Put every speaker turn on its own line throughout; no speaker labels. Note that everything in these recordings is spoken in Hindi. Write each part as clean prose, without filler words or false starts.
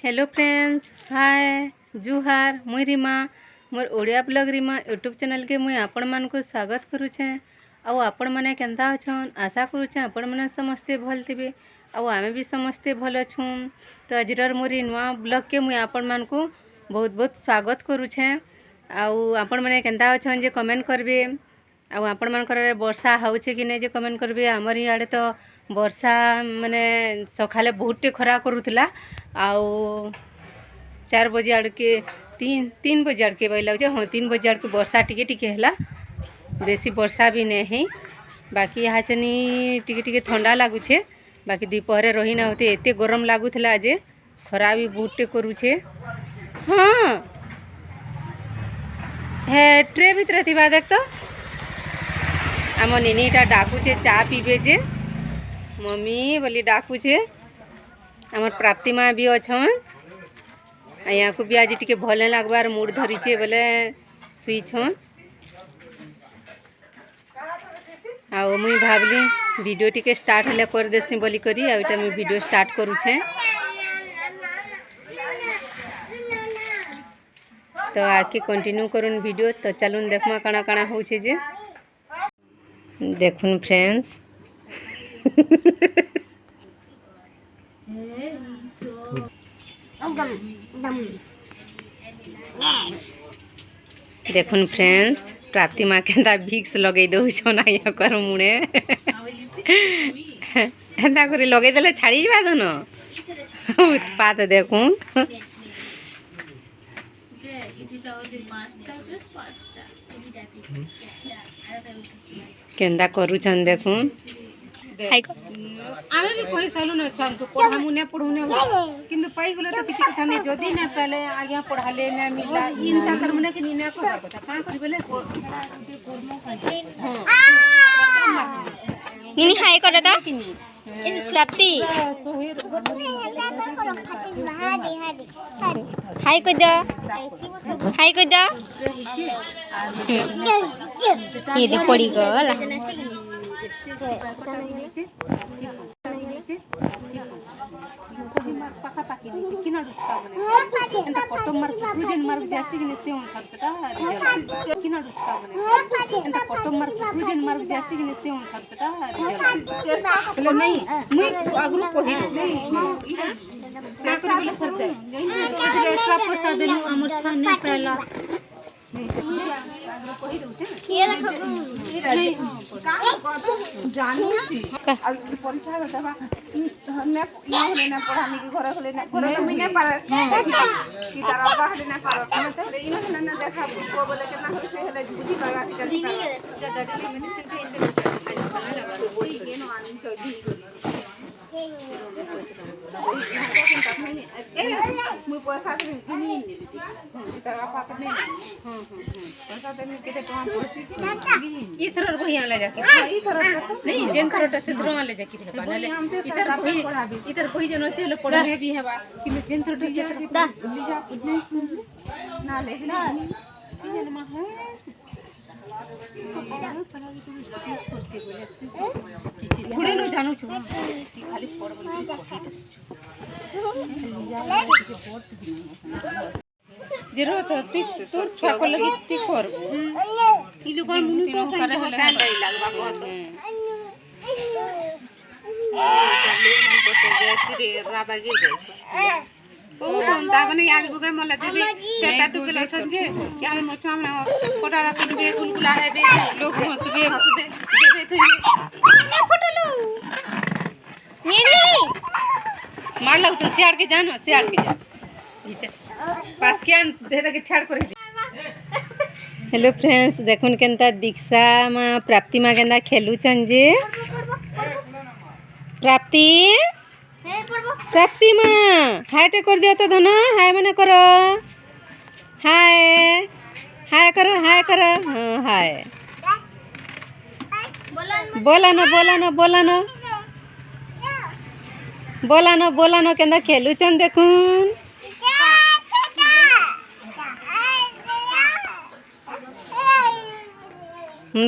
हेलो फ्रेंड्स, हाय जुहार मुई रीमा मोर Odia blog Rima YouTube channel के मुई आपण मान को स्वागत करुछे। आउ आपण माने केंता अछन आशा करुछे आपण माने समस्ते भल थिबे आउ आमे भी समस्ते भल अछुं। तो आजिर मोरी नुआ ब्लॉग के मुई आपण मान को बहुत बहुत स्वागत करुछे। आउ आपण माने केंता अछन जे कमेंट करबे। आउ आपण मान कर वर्षा होउछे कि नै जे कमेंट करबे। हमर इआडे तो वर्षा माने सकाले बहुत खरा करूला आउ 4 बजे आड़के 3 बजे आड़के बज लगे। हाँ 3 बजे आड़के वर्षा टिके टिके हैला, बेसी वर्षा भी नहीं है। बाकी यहाँ चनी टिके टिके ठंडा लगुचे। बाकी दोपहर रही ना होते एते गरम लगुला आज, खरा भी बहुत करुचे। हाँ है ट्रे भितर थी देख तो आम निनीटा डाकुचे चा पीबे जे मम्मी बोली डाकुचे। आमर प्राप्ति माँ भी अच्छन यहाँ को भी आज टिके भल लगबार मूड धरीचे बोले सुई छन। आउ मुई भावली वीडियो टिके स्टार्ट हेले कर देसी बोली करी आउटा मुई वीडियो स्टार्ट करूछे। तो आके कंटिन्यू करूँ वीडियो। तो चलून देखमा काना काना होछे जे देखुन फ्रेंड्स। देखुन फ्रेंड्स प्राप्ति माँ केंता भिक्स लगे दौन यहाँ कर मुड़े एंता कर लगे देले छाड़ी जा धन उत्पात देखुन केंता करूछन देखुन। आमे भी कहि सालु न छन को पढ़ामु ने पढ़ुने किंतु पाई गले तो किछ कथा नै। जदी न पहले आगे पढ़ाले न मिला इनका कर मने के निने को कथा का करि बोले निनी हाय कर दा प्राप्ति हाय कर दा हाय कर दा ये दे पड़ी गला पाखापाखि किन डुस्का बने एंता फोटो मार प्रोजेक्ट मार जासी कि से on खर्चटा रिजल्ट किन डुस्का बने एंता फोटो मार प्रोजेक्ट मार जासी कि से on खर्चटा रिजल्ट बोले नहीं मुई आगु कहि नहीं क्या कर बोले करते ये एक्स्ट्रा पैसा देलु हमर था नहीं पहला ये देखो जानू छी और परीक्षा दबा ने ना पढ़ाने की घर होले ना घर में नहीं पार की तरह बाहर ना पार मतलब इनो ना देखा को बोले केना होय से हेले बुद्धि लगा के डाटा मेडिसिन के इंटरनेट बना लगा कोई एनो आनी छ दी मुई पैसा दे नहीं तरह पात नहीं पैसा देने के तो हम पड़ती इधर भैया ले जाके इधर नहीं जेन थरोटा से थरो ले जाके बनाले इधर कोई जनो से ले पढ़े भी हेबा कि जेन थरोटा से दा ना ले ना कि जन मा है घुड़े नो जानू छु खाली पड़ बोली जेरो तो तोर छुआ को लगी ती कर ई लोग मुनु सो करे हले डंडा लागबा कहत मन को से जैसे राबा गिर गई ओ बंदा बने आगे बुगे मला दे सेटा टुके लछन जे क्या मछा में कोटा रखी बे गुलगुला है बे लोग हंसबे देबे थई ने फोटोलू नीनी मार लग चल सियार के जानो सियार के जा नीचे पास के दे दे के छाड़ कर। हेलो फ्रेंड्स देखुन केनता दीक्षा मां प्राप्ति मां केनता खेलु छन जे प्राप्ति प्राप्ति मां हाय टे कर दियो तो धन हाय मने करो हाय हाय करो हां हाय बोला न केंदा खेलु छन देखुन।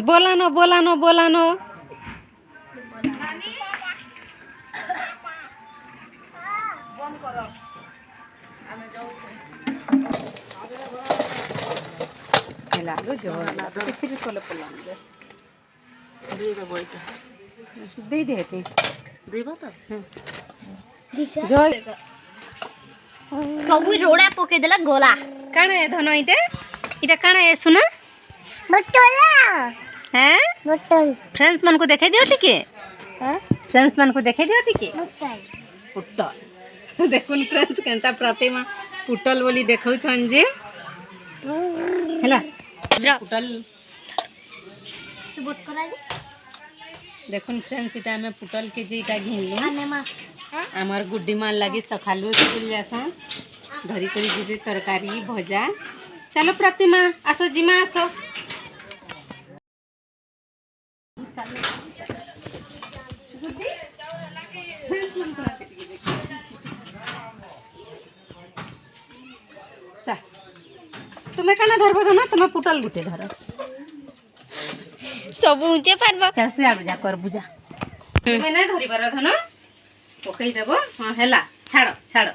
बोला न ହେଲା ଆଲୁ ଜୋର କିଛି ବି କଲେ ପଡିଲା ଦେଇ ଦେ ଏତେ
देबो तो
ଜୟ
सब रोड़ा पके देला गोला
କାଣା ଏ ଧନ ଇଟା ଇଟା କାଣା ଏ ସୁନା
बटोला
हैं
बटल
फ्रेंड्स मन को देखाई दियो टिके
हां
फ्रेंड्स मन को देखाई दियो टिके
बटल
पुटल देखुन फ्रेंड्स केनता प्रतिमा पुटल बोली देखौ छन जे हैला पुटल
सुबोट करा
देखुन फ्रेंड्स इटा में पुटल के जे इटा घिनलु
आने मा
आमर गुड्डी मान लगी सखालु स्कूल जासन धरी करी जीवे तरकारी भजा चलो प्रतिमा आसो जिमा आसो चा तुम्हें कना धरबो धना तुम्हें पुटल गुटे धर
सब ऊंचे पारबा
चल से आरु जा कर बुझा तुम्हें ना धरी बार धन पकई देबो हां हैला छाड़ो छाड़ो